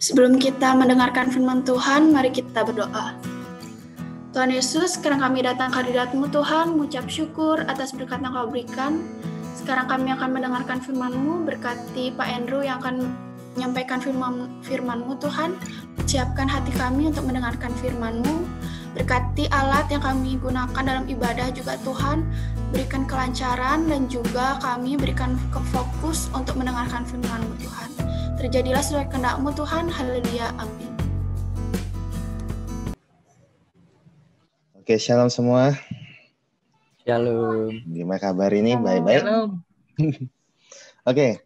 Sebelum kita mendengarkan firman Tuhan, mari kita berdoa. Tuhan Yesus, sekarang kami datang ke hadirat-Mu Tuhan, mengucap syukur atas berkat yang Kau berikan. Sekarang kami akan mendengarkan firman-Mu, berkati Pak Andrew yang akan menyampaikan firman-Mu Tuhan. Siapkan hati kami untuk mendengarkan firman-Mu. Berkati alat yang kami gunakan dalam ibadah juga Tuhan. Berikan kelancaran dan juga kami berikan fokus untuk mendengarkan firman-Mu Tuhan. Terjadilah sesuai kehendak-Mu Tuhan. Haleluya. Amin. Oke, shalom semua. Shalom. Gimana kabar ini? Baik-baik? Oke,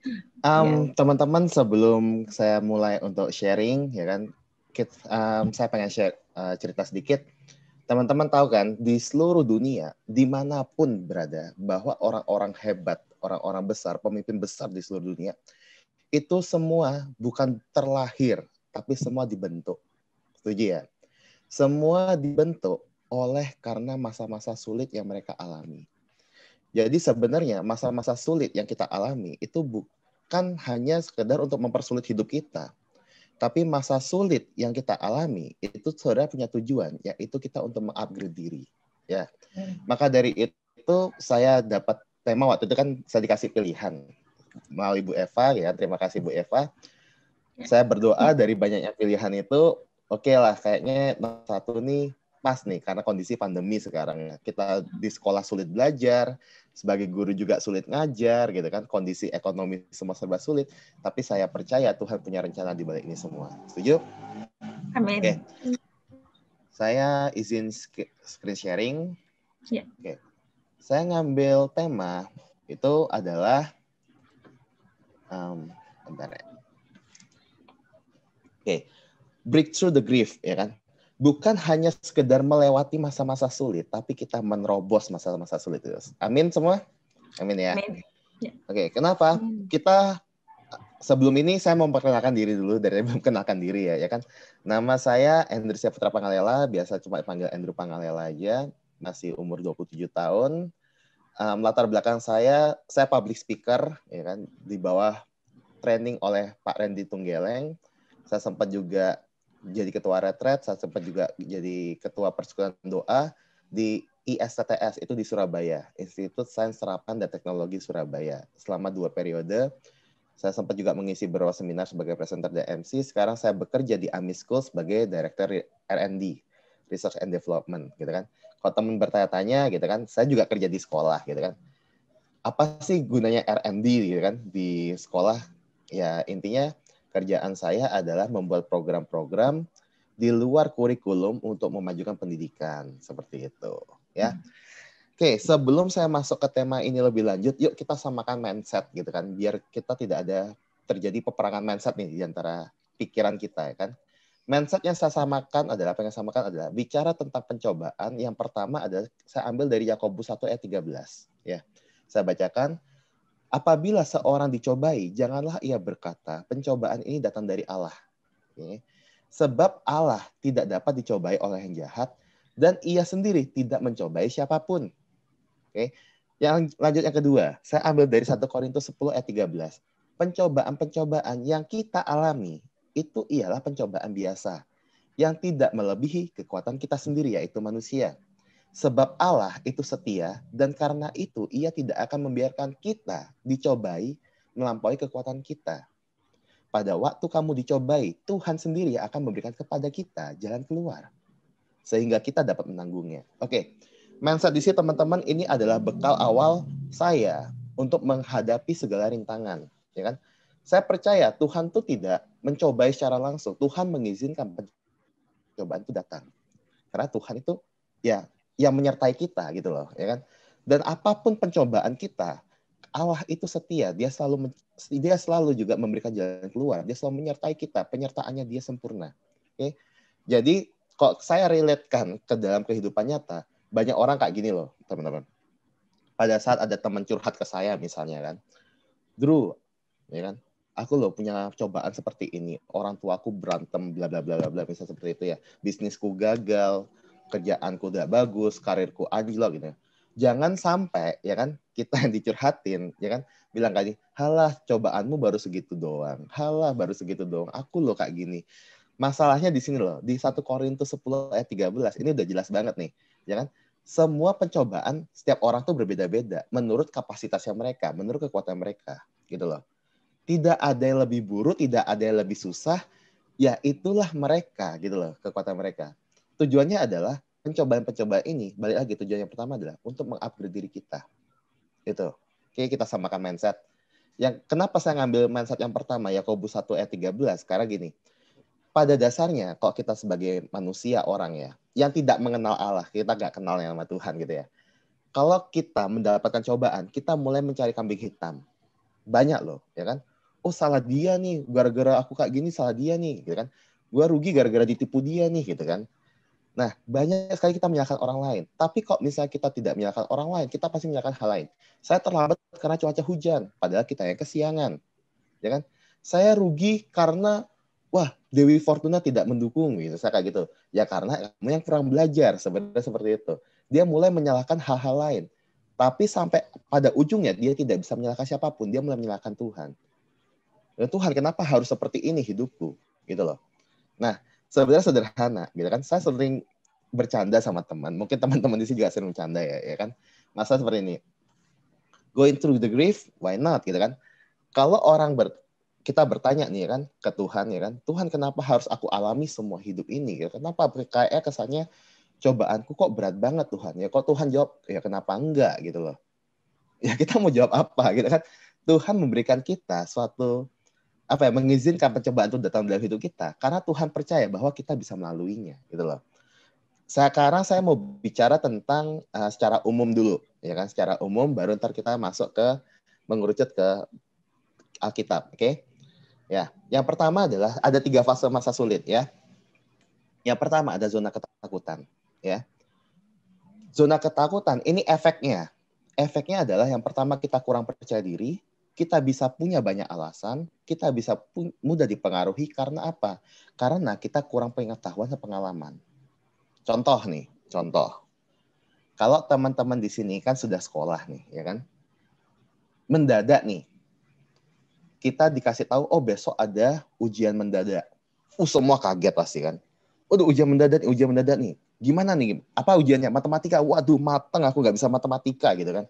teman-teman sebelum saya mulai untuk sharing, ya kan, saya pengen share cerita sedikit. Teman-teman tahu kan, di seluruh dunia, dimanapun berada, bahwa orang-orang hebat, orang-orang besar, pemimpin besar di seluruh dunia, itu semua bukan terlahir, tapi semua dibentuk. Setuju ya? Semua dibentuk oleh karena masa-masa sulit yang mereka alami. Jadi sebenarnya masa-masa sulit yang kita alami itu bukan hanya sekedar untuk mempersulit hidup kita. Tapi masa sulit yang kita alami itu saudara punya tujuan, yaitu kita untuk mengupgrade diri. Ya. Maka dari itu saya dapat tema waktu itu kan saya dikasih pilihan melalui Bu Eva, ya. Terima kasih Bu Eva. Saya berdoa dari banyaknya pilihan itu, oke lah, kayaknya satu nih pas nih, karena kondisi pandemi sekarang. Kita di sekolah sulit belajar, sebagai guru juga sulit ngajar, gitu kan. Kondisi ekonomi semua serba sulit. Tapi saya percaya Tuhan punya rencana di balik ini semua. Setuju? Amin. Oke. Saya izin screen sharing. Ya. Oke. Saya ngambil tema itu adalah bentar ya. Oke. Breakthrough the grief, ya kan? Bukan hanya sekedar melewati masa-masa sulit, tapi kita menerobos masa-masa sulit itu. Amin semua? Amin ya? Amin. Ya. Oke, kenapa? Kita sebelum ini saya mau memperkenalkan diri dulu, dari memperkenalkan diri ya kan? Nama saya Andrew Putra Pangalela, biasa cuma panggil Andrew Pangalela aja, masih umur 27 tahun. Latar belakang saya public speaker, ya kan, di bawah training oleh Pak Randy Tunggeleng. Saya sempat juga jadi ketua retret, saya sempat juga jadi ketua persekutuan doa di ISTTS, itu di Surabaya, Institut Sains Terapan dan Teknologi Surabaya. Selama 2 periode, saya sempat juga mengisi beberapa seminar sebagai presenter dan MC. Sekarang saya bekerja di AMI School sebagai Director R&D, Research and Development, gitu kan. Kalau teman bertanya-tanya, gitu kan, saya juga kerja di sekolah, gitu kan. Apa sih gunanya R&D, gitu kan, di sekolah? Ya, intinya kerjaan saya adalah membuat program-program di luar kurikulum untuk memajukan pendidikan, seperti itu, ya. Oke, sebelum saya masuk ke tema ini lebih lanjut, yuk kita samakan mindset, gitu kan, biar kita tidak ada terjadi peperangan mindset nih di antara pikiran kita, ya kan. Mindset yang saya samakan adalah, bicara tentang pencobaan. Yang pertama adalah saya ambil dari Yakobus 1 ayat 13, ya. Saya bacakan. Apabila seorang dicobai, janganlah ia berkata, pencobaan ini datang dari Allah. Oke. Sebab Allah tidak dapat dicobai oleh yang jahat, dan ia sendiri tidak mencobai siapapun. Oke. Yang lanjut yang kedua, saya ambil dari 1 Korintus 10 ayat 13. Pencobaan-pencobaan yang kita alami, itu ialah pencobaan biasa, yang tidak melebihi kekuatan kita sendiri, yaitu manusia. Sebab Allah itu setia, dan karena itu ia tidak akan membiarkan kita dicobai melampaui kekuatan kita. Pada waktu kamu dicobai, Tuhan sendiri akan memberikan kepada kita jalan keluar, sehingga kita dapat menanggungnya. Oke, mindset di sini teman-teman, ini adalah bekal awal saya untuk menghadapi segala rintangan. Ya kan? Saya percaya Tuhan itu tidak mencobai secara langsung. Tuhan mengizinkan pencobaan itu datang. Karena Tuhan itu ya yang menyertai kita gitu loh, ya kan. Dan apapun pencobaan kita, Allah itu setia, dia selalu juga memberikan jalan keluar, dia selalu menyertai kita, penyertaannya dia sempurna. Oke. Jadi kok saya relate-kan ke dalam kehidupan nyata, banyak orang kayak gini loh, teman-teman. Pada saat ada teman curhat ke saya misalnya kan, Drew, ya kan, aku loh punya cobaan seperti ini, orang tuaku berantem, bla bla bla bla, misalnya seperti itu ya, bisnisku gagal, kerjaanku tidak bagus, karirku anjlok gitu. Jangan sampai ya kan kita yang dicurhatin ya kan bilang kali, halah cobaanmu baru segitu doang. Halah baru segitu doang. Aku loh kayak gini. Masalahnya di sini loh, di 1 Korintus 10 ayat 13 ini udah jelas banget nih, ya kan? Semua pencobaan setiap orang tuh berbeda-beda menurut kapasitasnya mereka, menurut kekuatan mereka, gitu loh. Tidak ada yang lebih buruk, tidak ada yang lebih susah, ya itulah mereka, gitu loh, kekuatan mereka. Tujuannya adalah pencobaan-pencobaan ini, balik lagi tujuan yang pertama adalah untuk mengupgrade diri kita. Itu. Oke, kita samakan mindset. Yang kenapa saya ngambil mindset yang pertama Yakobus 1 ayat 13? Karena gini, pada dasarnya kalau kita sebagai manusia orang ya, yang tidak mengenal Allah, kita nggak kenal yang sama Tuhan gitu ya. Kalau kita mendapatkan cobaan, kita mulai mencari kambing hitam. Banyak loh, ya kan? Oh salah dia nih, gara-gara aku kayak gini salah dia nih, gitu kan? Gue rugi gara-gara ditipu dia nih, gitu kan? Nah, banyak sekali kita menyalahkan orang lain. Tapi kok misalnya kita tidak menyalahkan orang lain, kita pasti menyalahkan hal lain. Saya terlambat karena cuaca hujan, padahal kita yang kesiangan, ya kan? Saya rugi karena wah Dewi Fortuna tidak mendukung gitu, saya kayak gitu. Ya karena kamu yang kurang belajar, sebenarnya seperti itu. Dia mulai menyalahkan hal-hal lain. Tapi sampai pada ujungnya dia tidak bisa menyalahkan siapapun, dia mulai menyalahkan Tuhan. Ya, Tuhan, kenapa harus seperti ini hidupku? Gitu loh. Nah, sebenarnya sederhana, gitu kan? Saya sering bercanda sama teman. Mungkin teman-teman di sini juga sering bercanda ya kan? Masa seperti ini. Going through the grief, why not, gitu kan? Kalau kita bertanya nih kan ke Tuhan ya kan, Tuhan kenapa harus aku alami semua hidup ini? Gitu. Kenapa kayak kesannya cobaanku kok berat banget Tuhan? Ya kok Tuhan jawab ya kenapa enggak gitu loh? Ya kita mau jawab apa gitu kan? Tuhan memberikan kita suatu mengizinkan pencobaan itu datang dalam hidup kita karena Tuhan percaya bahwa kita bisa melaluinya gitu loh. Sekarang saya mau bicara tentang secara umum dulu ya kan, secara umum baru ntar kita masuk ke mengerucut ke Alkitab, oke? Ya, yang pertama adalah ada 3 fase masa sulit ya. Yang pertama ada zona ketakutan, ya. Zona ketakutan ini efeknya. Efeknya adalah yang pertama kita kurang percaya diri, kita bisa punya banyak alasan, kita bisa mudah dipengaruhi karena apa? Karena kita kurang pengetahuan dan pengalaman. Contoh nih, contoh. Kalau teman-teman di sini kan sudah sekolah nih, ya kan? Mendadak nih, kita dikasih tahu, oh besok ada ujian mendadak. Semua kaget pasti kan. Waduh, ujian mendadak nih. Gimana nih? Apa ujiannya? Matematika. Waduh, mateng aku nggak bisa matematika gitu kan.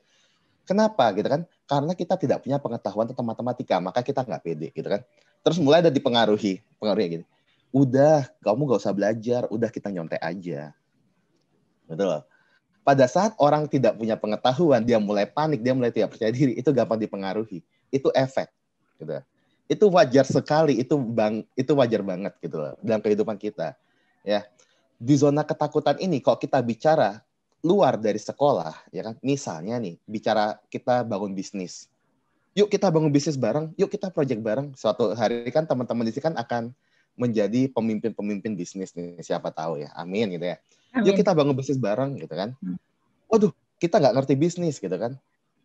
Kenapa gitu kan? Karena kita tidak punya pengetahuan tentang matematika, maka kita nggak pede gitu kan. Terus mulai ada pengaruhnya gitu. Udah, kamu nggak usah belajar, udah kita nyontek aja. Betul. Pada saat orang tidak punya pengetahuan, dia mulai panik, dia mulai tidak percaya diri, itu gampang dipengaruhi. Itu efek. Gitu. Itu wajar sekali, itu wajar banget gitu loh dalam kehidupan kita. Ya. Di zona ketakutan ini kalau kita bicara luar dari sekolah, ya kan? Misalnya nih, bicara kita bangun bisnis. Yuk kita bangun bisnis bareng, yuk kita project bareng. Suatu hari kan teman-teman di sini kan akan menjadi pemimpin-pemimpin bisnis nih, siapa tahu ya. Amin gitu ya. Amin. Yuk kita bangun bisnis bareng gitu kan. Waduh, kita nggak ngerti bisnis gitu kan.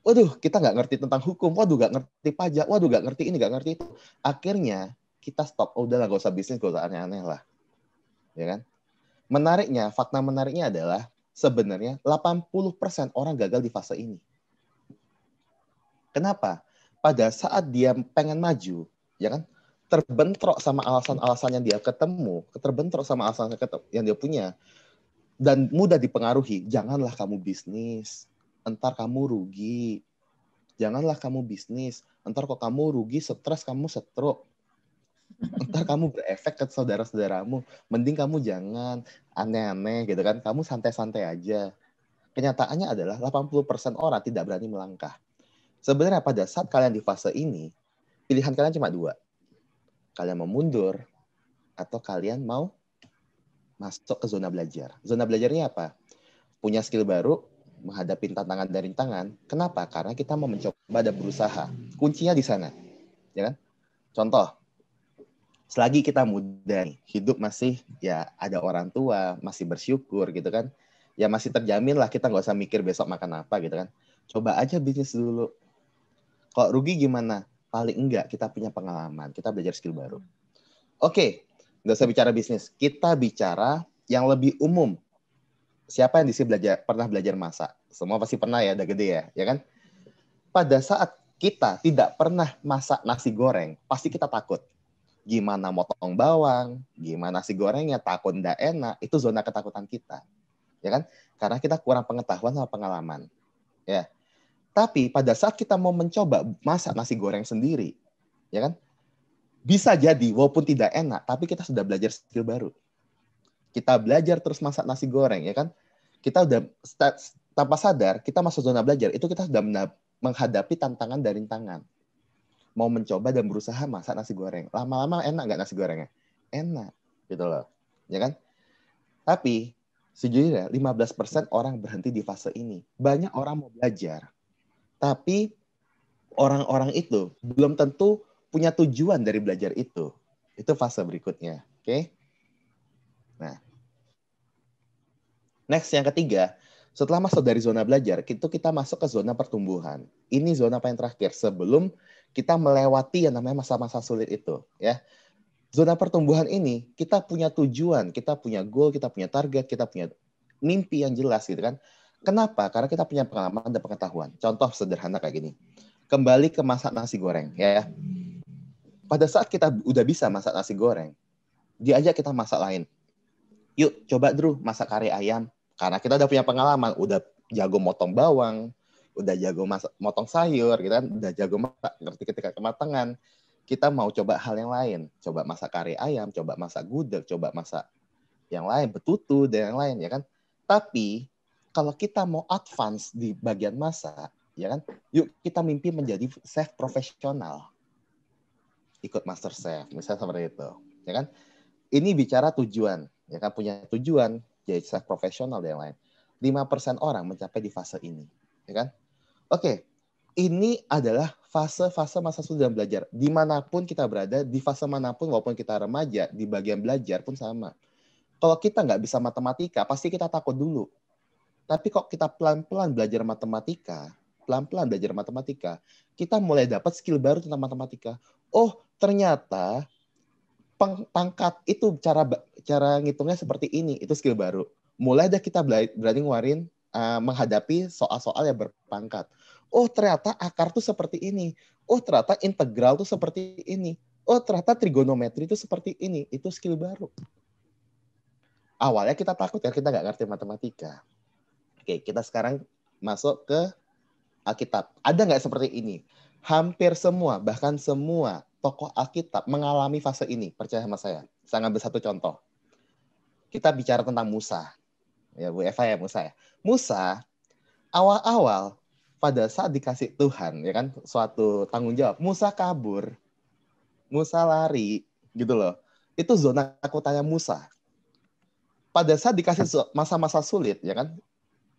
Waduh, kita nggak ngerti tentang hukum. Waduh, nggak ngerti pajak. Waduh, nggak ngerti ini, nggak ngerti itu. Akhirnya kita stop. Oh, udahlah, nggak usah bisnis, nggak usah aneh-aneh lah. Ya kan? Fakta menariknya adalah sebenarnya 80% orang gagal di fase ini. Kenapa? Pada saat dia pengen maju, ya kan? Terbentrok sama alasan-alasan yang dia ketemu, terbentrok sama alasan yang dia punya, dan mudah dipengaruhi. Janganlah kamu bisnis, entar kamu rugi. Janganlah kamu bisnis, entar kok kamu rugi, stres, kamu stroke. Entar kamu berefek ke saudara-saudaramu. Mending kamu jangan aneh-aneh gitu kan. Kamu santai-santai aja. Kenyataannya adalah 80% orang tidak berani melangkah. Sebenarnya pada saat kalian di fase ini, pilihan kalian cuma 2. Kalian mau mundur, atau kalian mau masuk ke zona belajar. Zona belajarnya apa? Punya skill baru, menghadapi tantangan dari rintangan. Kenapa? Karena kita mau mencoba dan berusaha. Kuncinya di sana. Ya kan? Contoh, selagi kita muda nih, hidup masih ya ada orang tua, masih bersyukur gitu kan. Ya masih terjamin lah, kita nggak usah mikir besok makan apa gitu kan. Coba aja bisnis dulu. Kalau rugi gimana? Paling enggak kita punya pengalaman, kita belajar skill baru. Oke, nggak usah bicara bisnis. Kita bicara yang lebih umum. siapa yang di sini pernah belajar masak? Semua pasti pernah ya, udah gede ya kan? Pada saat kita tidak pernah masak nasi goreng, pasti kita takut. Gimana motong bawang, gimana nasi gorengnya, takut nggak enak, itu zona ketakutan kita. Ya kan? Karena kita kurang pengetahuan sama pengalaman. Ya. Tapi pada saat kita mau mencoba masak nasi goreng sendiri, ya kan? Bisa jadi walaupun tidak enak, tapi kita sudah belajar skill baru. Kita belajar terus masak nasi goreng, ya kan? Kita udah tanpa sadar kita masuk zona belajar, itu kita sudah menghadapi tantangan dan rintangan. Mau mencoba dan berusaha masak nasi goreng. Lama-lama enak nggak nasi gorengnya? Enak, gitu loh. Ya kan? Tapi sejujurnya 15% orang berhenti di fase ini. Banyak orang mau belajar, tapi orang-orang itu belum tentu punya tujuan dari belajar itu. Itu fase berikutnya. Oke? Nah, next yang ketiga, setelah masuk dari zona belajar, kita masuk ke zona pertumbuhan. Ini zona paling terakhir sebelum kita melewati yang namanya masa-masa sulit itu. Ya, zona pertumbuhan ini kita punya tujuan, kita punya goal, kita punya target, kita punya mimpi yang jelas gitu kan. Kenapa? Karena kita punya pengalaman dan pengetahuan. Contoh sederhana kayak gini. Kembali ke masak nasi goreng ya. Pada saat kita udah bisa masak nasi goreng, diajak kita masak lain. Yuk coba Drew masak kari ayam. Karena kita udah punya pengalaman, udah jago motong bawang, udah jago motong sayur, gitu kan, udah jago masak, ngerti ketika kematangan. Kita mau coba hal yang lain, coba masak kari ayam, coba masak gudeg, coba masak yang lain, betutu dan yang lain, ya kan. Tapi kalau kita mau advance di bagian masak, ya kan, yuk kita mimpi menjadi chef profesional. Ikut master chef, misalnya seperti itu, ya kan. Ini bicara tujuan, ya kan, punya tujuan jadi chef profesional dan yang lain. 5% orang mencapai di fase ini, ya kan. Oke, ini adalah fase-fase masa sulit dalam belajar. Dimanapun kita berada, di fase manapun, walaupun kita remaja, di bagian belajar pun sama. Kalau kita nggak bisa matematika, pasti kita takut dulu. Tapi kok kita pelan-pelan belajar matematika, kita mulai dapat skill baru tentang matematika. Oh, ternyata pangkat itu cara ngitungnya seperti ini, itu skill baru. Mulai dah kita berani ngeluarin menghadapi soal-soal yang berpangkat. Oh, ternyata akar tuh seperti ini. Oh, ternyata integral tuh seperti ini. Oh, ternyata trigonometri itu seperti ini. Itu skill baru. Awalnya kita takut ya, kita nggak ngerti matematika. Oke, kita sekarang masuk ke Alkitab. Ada nggak seperti ini? Hampir semua, bahkan semua tokoh Alkitab mengalami fase ini. Percaya sama saya. Saya ngambil satu contoh. Kita bicara tentang Musa. Ya, Bu Eva ya, Musa ya. Musa, awal-awal, pada saat dikasih Tuhan, ya kan, suatu tanggung jawab, Musa kabur, Musa lari, gitu loh. Itu zona ketakutannya Musa. Pada saat dikasih masa-masa sulit, ya kan,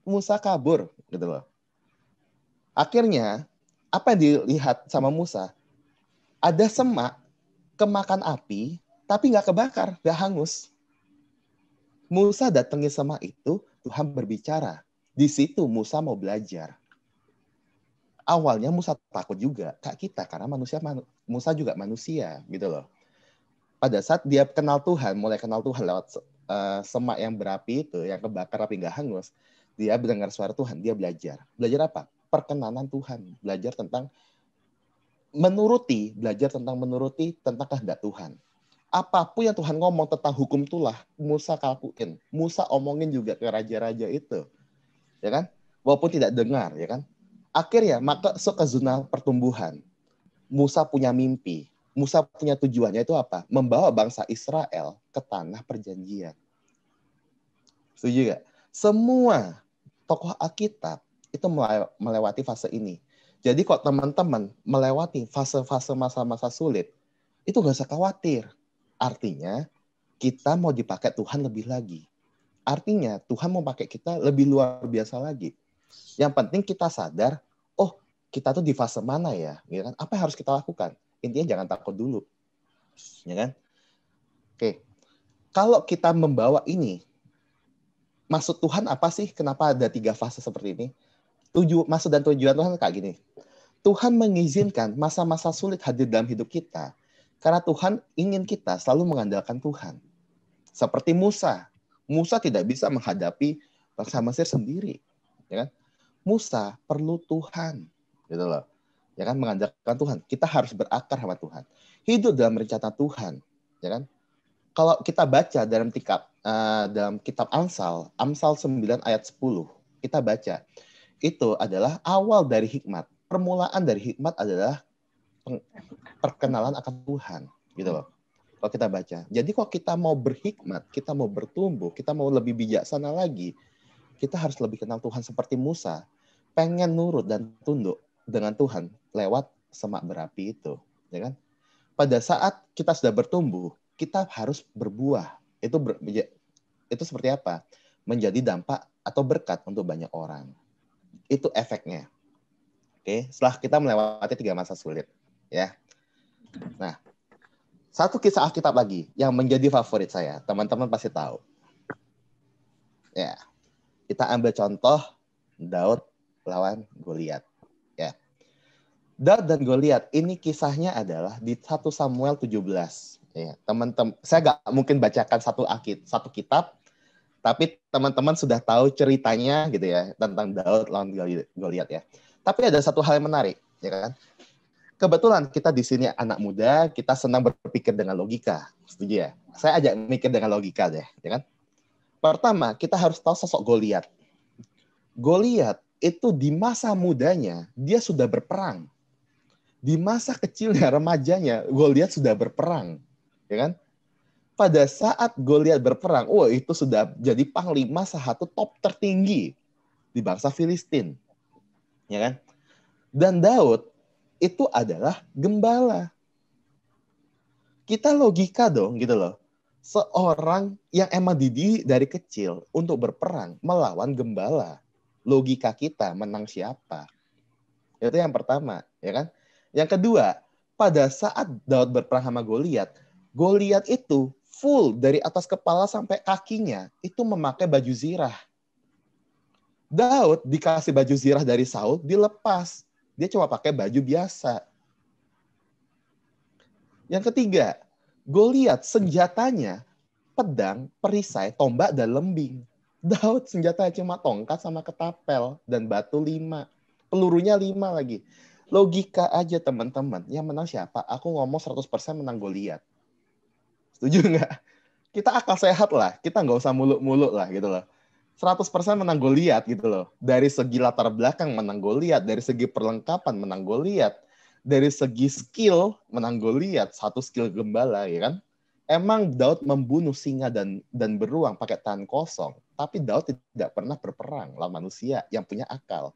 Musa kabur, gitu loh. Akhirnya, apa yang dilihat sama Musa? Ada semak kemakan api, tapi nggak kebakar, nggak hangus. Musa datangi semak itu, Tuhan berbicara. Di situ Musa mau belajar. Awalnya Musa takut juga, kayak kita, karena Musa juga manusia, gitu loh. Pada saat dia kenal Tuhan, mulai kenal Tuhan lewat semak yang berapi itu, yang kebakar tapi nggak hangus, dia mendengar suara Tuhan, dia belajar. Belajar apa? Perkenanan Tuhan. Belajar tentang belajar tentang menuruti tentang kehendak Tuhan. Apapun yang Tuhan ngomong tentang hukum tulah, Musa kalkuin. Musa omongin juga ke raja-raja itu. Ya kan? Walaupun tidak dengar, ya kan? Akhirnya masuk ke zona pertumbuhan. Musa punya mimpi. Musa punya tujuannya itu apa? Membawa bangsa Israel ke tanah perjanjian. Setuju gak? Semua tokoh Alkitab itu melewati fase ini. Jadi kok teman-teman melewati fase-fase masa-masa sulit, itu gak usah khawatir. Artinya kita mau dipakai Tuhan lebih lagi. Artinya Tuhan mau pakai kita lebih luar biasa lagi. Yang penting kita sadar, oh kita tuh di fase mana ya, ya kan? Apa yang harus kita lakukan? Intinya jangan takut dulu, ya kan? Oke, kalau kita membawa ini, maksud Tuhan apa sih? Kenapa ada 3 fase seperti ini? Maksud dan tujuan Tuhan kayak gini. Tuhan mengizinkan masa-masa sulit hadir dalam hidup kita, karena Tuhan ingin kita selalu mengandalkan Tuhan. Seperti Musa. Musa tidak bisa menghadapi Bangsa Mesir sendiri, ya kan? Musa perlu Tuhan, gitu loh. Ya kan, mengandalkan Tuhan. Kita harus berakar sama Tuhan. Hidup dalam rencana Tuhan, ya kan? Kalau kita baca dalam kitab Amsal 9 ayat 10, kita baca, itu adalah awal dari hikmat. Permulaan dari hikmat adalah perkenalan akan Tuhan, gitu loh. Kalau kita baca. Jadi kalau kita mau berhikmat, kita mau bertumbuh, kita mau lebih bijaksana lagi, kita harus lebih kenal Tuhan seperti Musa. Pengen nurut dan tunduk dengan Tuhan lewat semak berapi itu, ya kan? Pada saat kita sudah bertumbuh, kita harus berbuah. Itu seperti apa? Menjadi dampak atau berkat untuk banyak orang. Itu efeknya. Oke, setelah kita melewati 3 masa sulit, ya. Nah, satu kisah Alkitab lagi yang menjadi favorit saya, teman-teman pasti tahu. Ya, kita ambil contoh Daud lawan Goliat. Ya, Daud dan Goliat ini kisahnya adalah di 1 Samuel 17. Ya, teman-teman, saya nggak mungkin bacakan satu kitab, tapi teman-teman sudah tahu ceritanya gitu ya tentang Daud lawan Goliat ya. Tapi ada satu hal yang menarik, ya kan? Kebetulan kita di sini anak muda, kita senang berpikir dengan logika. Setuju ya? Saya ajak mikir dengan logika deh, ya kan? Pertama, kita harus tahu sosok Goliat. Goliat itu di masa mudanya, dia sudah berperang. Di masa kecilnya, remajanya, Goliat sudah berperang. Ya kan? Pada saat Goliat berperang, itu sudah jadi panglima satu top tertinggi di bangsa Filistin. Ya kan? Dan Daud itu adalah gembala. Kita logika dong gitu loh. Seorang yang emang dididik dari kecil untuk berperang melawan gembala. Logika kita menang siapa? Itu yang pertama, ya kan? Yang kedua, pada saat Daud berperang sama Goliat, Goliat itu full dari atas kepala sampai kakinya itu memakai baju zirah. Daud dikasih baju zirah dari Saul, dilepas. Dia cuma pakai baju biasa. Yang ketiga, Goliat senjatanya pedang, perisai, tombak, dan lembing. Daud senjatanya cuma tongkat sama ketapel dan batu 5. Pelurunya 5 lagi. Logika aja teman-teman. Yang menang siapa? Aku ngomong 100% menang Goliat. Setuju nggak? Kita akal sehat lah. Kita nggak usah muluk-muluk lah gitu loh. 100% menang Goliat gitu loh. Dari segi latar belakang menang Goliat, dari segi perlengkapan menang Goliat, dari segi skill menang Goliat, satu skill gembala ya kan. Emang Daud membunuh singa dan beruang pakai tangan kosong, tapi Daud tidak pernah berperang lawan manusia yang punya akal.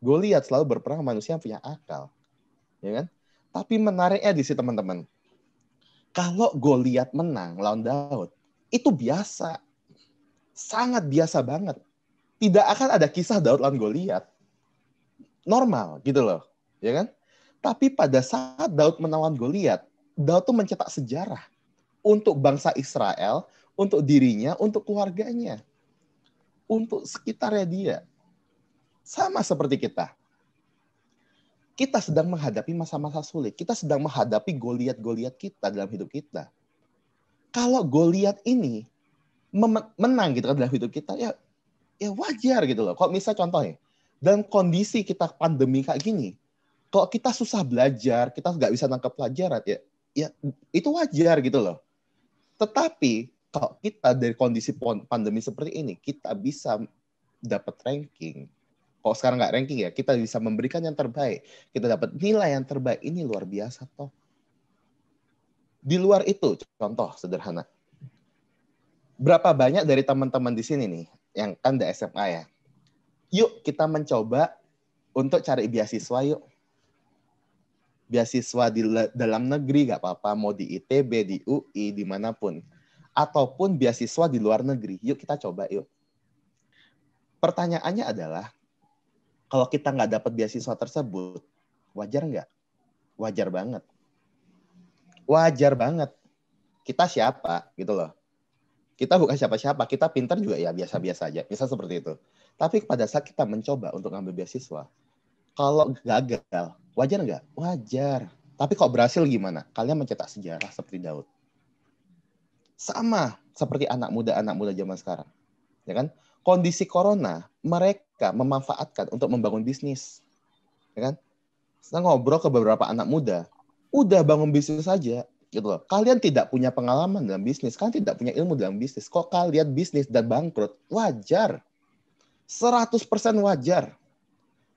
Goliat selalu berperang manusia yang punya akal. Ya kan? Tapi menariknya di sini teman-teman. Kalau Goliat menang lawan Daud, itu biasa. Sangat biasa banget. Tidak akan ada kisah Daud lawan Goliat. Normal gitu loh, ya kan? Tapi pada saat Daud menawan Goliat, Daud tuh mencetak sejarah untuk bangsa Israel, untuk dirinya, untuk keluarganya, untuk sekitarnya dia. Sama seperti kita. Kita sedang menghadapi masa-masa sulit. Kita sedang menghadapi Goliat-Goliat kita dalam hidup kita. Kalau Goliat ini menang gitu kan dalam hidup kita, ya wajar gitu loh. Kalau misalnya contohnya, dalam kondisi kita pandemi kayak gini, kalau kita susah belajar, kita nggak bisa nangkep pelajaran, ya itu wajar gitu loh. Tetapi kalau kita dari kondisi pandemi seperti ini, kita bisa dapat ranking. Kalau sekarang nggak ranking ya, kita bisa memberikan yang terbaik. Kita dapat nilai yang terbaik. Ini luar biasa toh. Di luar itu, contoh sederhana. Berapa banyak dari teman-teman di sini nih, yang kan di SMA ya, yuk kita mencoba untuk cari beasiswa yuk. Beasiswa di dalam negeri nggak apa-apa, mau di ITB, di UI, dimanapun. Ataupun beasiswa di luar negeri, yuk kita coba yuk. Pertanyaannya adalah, kalau kita nggak dapat beasiswa tersebut, wajar nggak? Wajar banget. Wajar banget. Kita siapa gitu loh. Kita bukan siapa-siapa, kita pintar juga ya biasa-biasa aja. Bisa seperti itu. Tapi pada saat kita mencoba untuk ngambil beasiswa, kalau gagal, wajar nggak? Wajar. Tapi kalau berhasil gimana? Kalian mencetak sejarah seperti Daud. Sama seperti anak muda zaman sekarang. Ya kan? kondisi corona, mereka memanfaatkan untuk membangun bisnis. Ya kan? Saya ngobrol ke beberapa anak muda, udah bangun bisnis saja, gitu loh. Kalian tidak punya pengalaman dalam bisnis, kalian tidak punya ilmu dalam bisnis. Kok kalian bisnis dan bangkrut? Wajar. 100% wajar.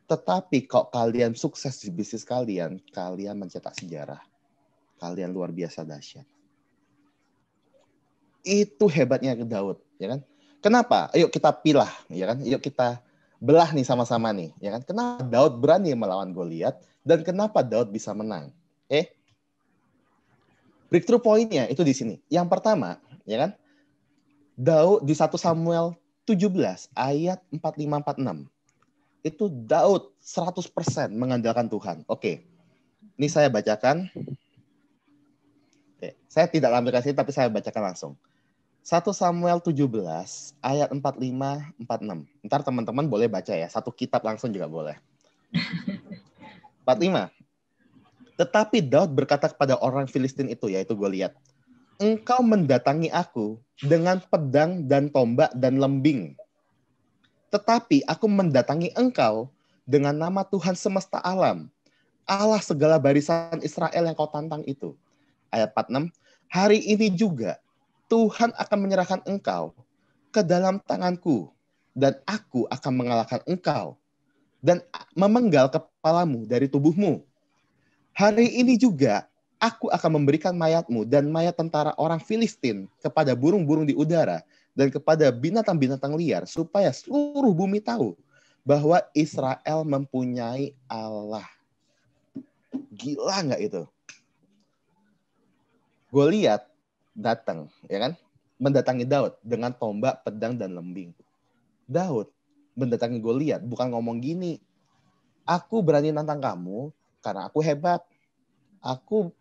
Tetapi kok kalian sukses di bisnis kalian, kalian mencetak sejarah. Kalian luar biasa dahsyat. Itu hebatnya Daud, ya kan? Kenapa? Ayo kita pilah, ya kan? Yuk kita belah nih sama-sama nih, ya kan? Kenapa Daud berani melawan Goliat dan kenapa Daud bisa menang? Breakthrough point-nya itu di sini. Yang pertama, ya kan? Daud di 1 Samuel 17 ayat 45-46. Itu Daud 100% mengandalkan Tuhan. Oke. Ini saya bacakan. Oke. Saya tidak lampirkan sini tapi saya bacakan langsung. 1 Samuel 17 ayat 45-46. Ntar teman-teman boleh baca ya. Satu kitab langsung juga boleh. 45. Tetapi Daud berkata kepada orang Filistin itu, yaitu Goliat, engkau mendatangi aku dengan pedang dan tombak dan lembing. Tetapi aku mendatangi engkau dengan nama Tuhan semesta alam, Allah segala barisan Israel yang kau tantang itu. Ayat 46. Hari ini juga Tuhan akan menyerahkan engkau ke dalam tanganku, dan aku akan mengalahkan engkau dan memenggal kepalamu dari tubuhmu. Hari ini juga aku akan memberikan mayatmu dan mayat tentara orang Filistin kepada burung-burung di udara dan kepada binatang-binatang liar, supaya seluruh bumi tahu bahwa Israel mempunyai Allah. Gila nggak itu? Goliat datang, ya kan? Mendatangi Daud dengan tombak, pedang, dan lembing. Daud mendatangi Goliat bukan ngomong gini, aku berani nantang kamu karena aku hebat. Aku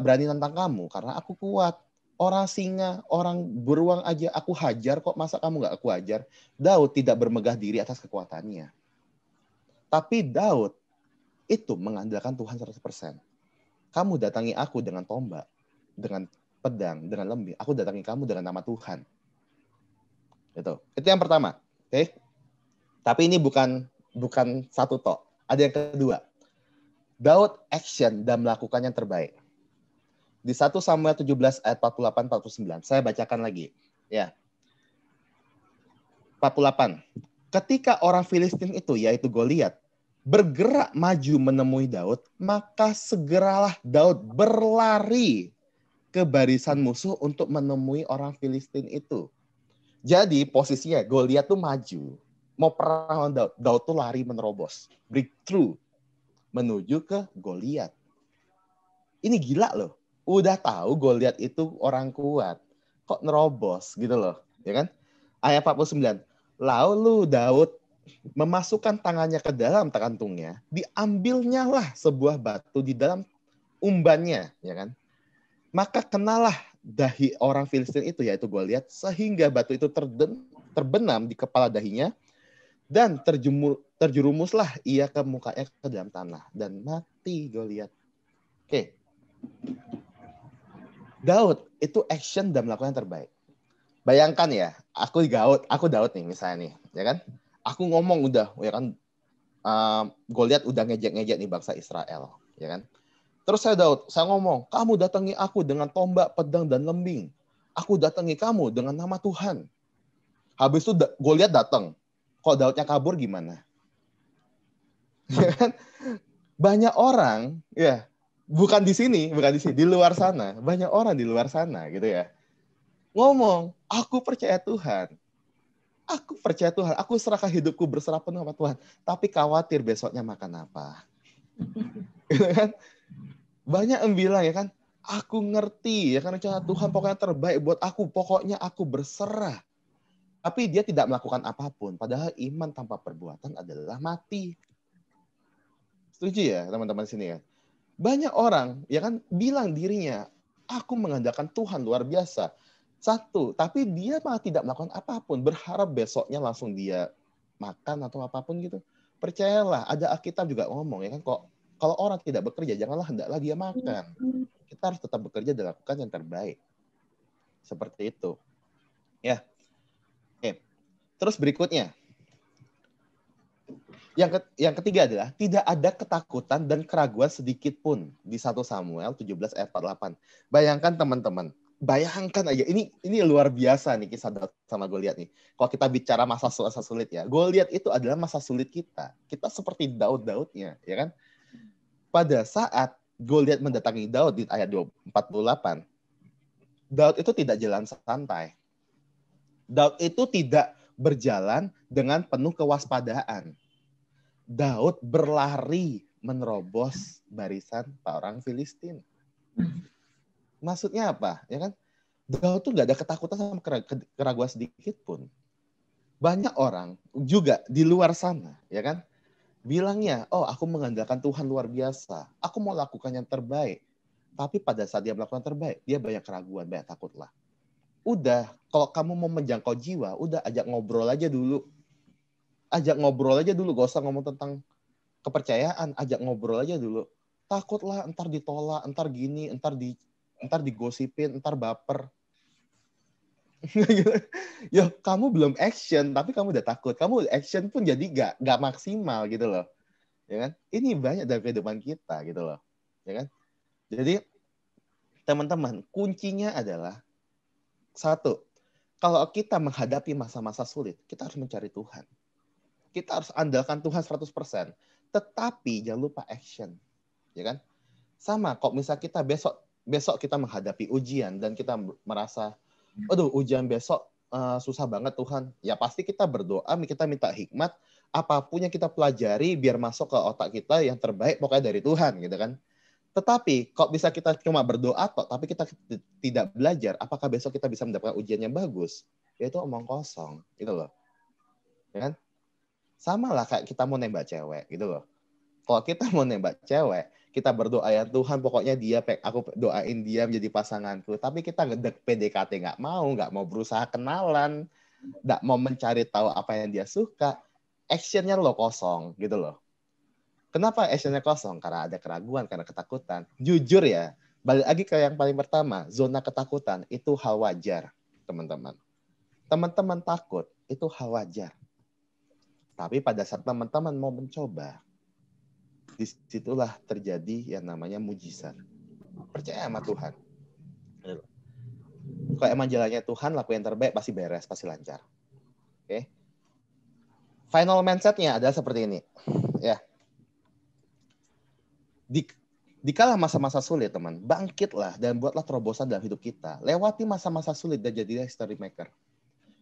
berani nantang kamu karena aku kuat. Orang singa, orang beruang aja aku hajar kok, masa kamu nggak aku hajar? Daud tidak bermegah diri atas kekuatannya. Tapi Daud itu mengandalkan Tuhan 100%. Kamu datangi aku dengan tombak, dengan pedang, dengan lembing. Aku datangi kamu dengan nama Tuhan. Itu yang pertama. Oke. Tapi ini bukan satu tok. Ada yang kedua. Daud action dan melakukan yang terbaik. Di 1 Samuel 17 ayat 48-49. Saya bacakan lagi. Ya. 48. Ketika orang Filistin itu, yaitu Goliat, bergerak maju menemui Daud, maka segeralah Daud berlari ke barisan musuh untuk menemui orang Filistin itu. Jadi posisinya Goliat tuh maju, mau perang lawan Daud. Daud tuh lari menerobos, breakthrough menuju ke Goliat. Ini gila loh. Udah tahu Goliat itu orang kuat, kok nerobos gitu loh, ya kan? Ayat 49. Lalu Daud memasukkan tangannya ke dalam kantungnya, diambilnya lah sebuah batu di dalam umbannya, ya kan? Maka kenalah dahi orang Filistin itu, yaitu Goliat, sehingga batu itu terbenam di kepala dahinya, dan terjerumuslah ia ke mukanya ke dalam tanah, dan mati Goliat. Oke. Daud itu action dan melakukan yang terbaik. Bayangkan ya, aku Daud nih misalnya nih, ya kan? Aku ngomong udah, ya kan? Goliat udah ngejek-ngejek nih bangsa Israel, ya kan? Terus saya ngomong, kamu datangi aku dengan tombak, pedang, dan lembing. Aku datangi kamu dengan nama Tuhan. Habis itu Goliat datang. Kok Daudnya kabur gimana? Ya kan? Banyak orang, ya, bukan di sini, di luar sana. Banyak orang di luar sana, gitu ya. Ngomong, aku percaya Tuhan. Aku serahkan hidupku berserah penuh sama Tuhan. Tapi khawatir besoknya makan apa. Gitu kan? Banyak yang bilang ya kan, aku ngerti ya kan rencana Tuhan pokoknya terbaik buat aku, pokoknya aku berserah. Tapi dia tidak melakukan apapun, padahal iman tanpa perbuatan adalah mati. Setuju ya teman-teman sini ya? Banyak orang ya kan bilang dirinya, aku mengandalkan Tuhan luar biasa. Satu, tapi dia malah tidak melakukan apapun, berharap besoknya langsung dia makan atau apapun gitu. Percayalah, ada Alkitab juga ngomong ya kan, kok kalau orang tidak bekerja, janganlah hendaklah dia makan. Kita harus tetap bekerja dan lakukan yang terbaik. Seperti itu. Ya. Oke. Terus berikutnya, yang ketiga adalah tidak ada ketakutan dan keraguan sedikit pun di 1 Samuel 17 ayat 48. Bayangkan teman-teman, bayangkan aja, ini luar biasa nih kisah Daud sama Goliat nih. Kalau kita bicara masa sulit ya, Goliat itu adalah masa sulit kita. Kita seperti Daud-Daudnya, ya kan? Pada saat Goliat mendatangi Daud di ayat 48, Daud itu tidak jalan santai. Daud itu tidak berjalan dengan penuh kewaspadaan. Daud berlari menerobos barisan orang Filistin. Maksudnya apa? Ya kan? Daud tuh nggak ada ketakutan sama keraguan sedikit pun. Banyak orang juga di luar sana, ya kan? Bilangnya, oh aku mengandalkan Tuhan luar biasa. Aku mau lakukan yang terbaik. Tapi pada saat dia melakukan yang terbaik, dia banyak keraguan, banyak takutlah. Udah, kalau kamu mau menjangkau jiwa, udah ajak ngobrol aja dulu. Gak usah ngomong tentang kepercayaan, ajak ngobrol aja dulu. Takutlah entar ditolak, entar gini, entar digosipin, entar baper. Ya kamu belum action, tapi kamu udah takut. Kamu action pun jadi gak maksimal gitu loh. Ya kan? Ini banyak dalam kehidupan kita gitu loh. Ya kan? Jadi teman-teman, kuncinya adalah satu, kalau kita menghadapi masa-masa sulit, kita harus mencari Tuhan. Kita harus andalkan Tuhan 100%. Tetapi jangan lupa action. Ya kan? Sama kok misal kita besok kita menghadapi ujian dan kita merasa, aduh ujian besok susah banget Tuhan. Ya pasti kita berdoa, kita minta hikmat, apapun yang kita pelajari biar masuk ke otak kita yang terbaik pokoknya dari Tuhan gitu kan. Tetapi kok bisa kita cuma berdoa tapi kita tidak belajar, apakah besok kita bisa mendapatkan ujian yang bagus? Ya itu omong kosong gitu loh. Ya kan? Sama lah kayak kita mau nembak cewek gitu loh. Kalau kita mau nembak cewek, kita berdoa ya Tuhan pokoknya aku doain dia menjadi pasanganku. Tapi kita PDKT nggak mau berusaha kenalan, nggak mau mencari tahu apa yang dia suka. Actionnya lo kosong gitu loh. Kenapa actionnya kosong? Karena ada keraguan, karena ketakutan. Jujur ya, balik lagi ke yang paling pertama, zona ketakutan itu hal wajar, teman-teman. Teman-teman takut itu hal wajar. Tapi pada saat teman-teman mau mencoba, disitulah terjadi yang namanya mujizat. Percaya sama Tuhan. Kalau emang jalannya Tuhan, laku yang terbaik, pasti beres, pasti lancar. Oke. Final mindset-nya adalah seperti ini. Ya. Di kala masa-masa sulit, teman, bangkitlah dan buatlah terobosan dalam hidup kita. Lewati masa-masa sulit dan jadilah history maker.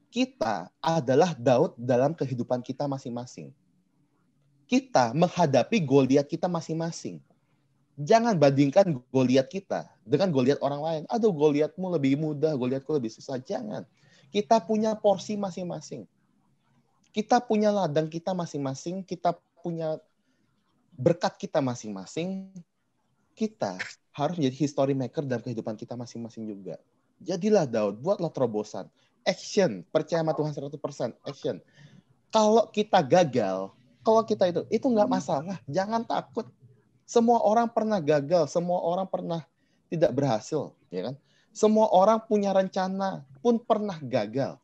Kita adalah Daud dalam kehidupan kita masing-masing. Kita menghadapi Goliat kita masing-masing. Jangan bandingkan Goliat kita dengan Goliat orang lain. Aduh, Goliatmu lebih mudah, Goliatku lebih susah. Jangan. Kita punya porsi masing-masing. Kita punya ladang kita masing-masing. Kita punya berkat kita masing-masing. Kita harus menjadi history maker dalam kehidupan kita masing-masing juga. Jadilah Daud, buatlah terobosan. Action, percaya sama Tuhan 100%. Action. Kalau kita gagal, kalau kita itu nggak masalah. Jangan takut. Semua orang pernah gagal, semua orang pernah tidak berhasil, ya kan? Semua orang punya rencana pun pernah gagal.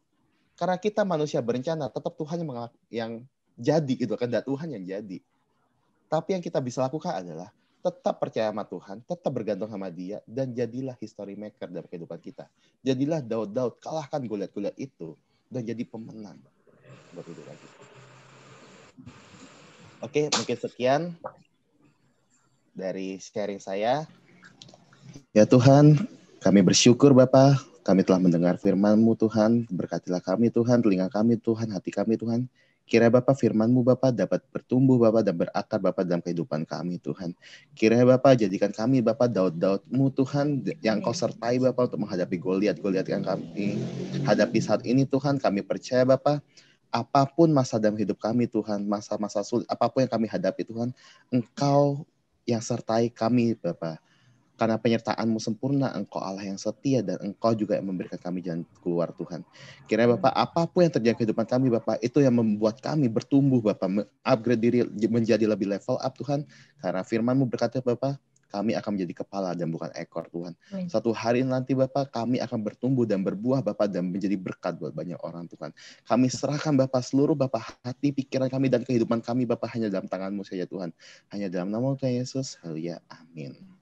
Karena kita manusia berencana, tetap Tuhan yang jadi gitu, kehendak Tuhan yang jadi. Tapi yang kita bisa lakukan adalah tetap percaya sama Tuhan, tetap bergantung sama Dia, dan jadilah history maker dalam kehidupan kita. Jadilah Daud, kalahkan Goliat-Goliat itu, dan jadi pemenang. Buat hidup lagi. Oke, mungkin sekian dari sharing saya. Ya Tuhan, kami bersyukur Bapa, kami telah mendengar firman-Mu Tuhan, berkatilah kami Tuhan, telinga kami Tuhan, hati kami Tuhan. Kiranya Bapak firman-Mu Bapak dapat bertumbuh Bapak dan berakar Bapak dalam kehidupan kami Tuhan. Kiranya Bapak jadikan kami Bapak Daud-Daud-Mu Tuhan yang Kau sertai Bapak untuk menghadapi Goliat-Goliat yang kami hadapi saat ini Tuhan. Kami percaya Bapak, apapun masa dalam hidup kami Tuhan, masa-masa sulit, apapun yang kami hadapi Tuhan, Engkau yang sertai kami Bapak. Karena penyertaan-Mu sempurna, Engkau Allah yang setia, dan Engkau juga yang memberikan kami jalan keluar Tuhan. Kiranya Bapak, apapun yang terjadi kehidupan kami Bapak, itu yang membuat kami bertumbuh Bapak, upgrade diri menjadi lebih level up Tuhan. Karena firman-Mu berkata Bapak, kami akan menjadi kepala dan bukan ekor, Tuhan. Amin. Suatu hari nanti Bapak, kami akan bertumbuh dan berbuah Bapak dan menjadi berkat buat banyak orang, Tuhan. Kami serahkan Bapak seluruh Bapak hati, pikiran kami dan kehidupan kami Bapak hanya dalam tangan-Mu saja, Tuhan. Hanya dalam nama Tuhan Yesus, haleluya, amin.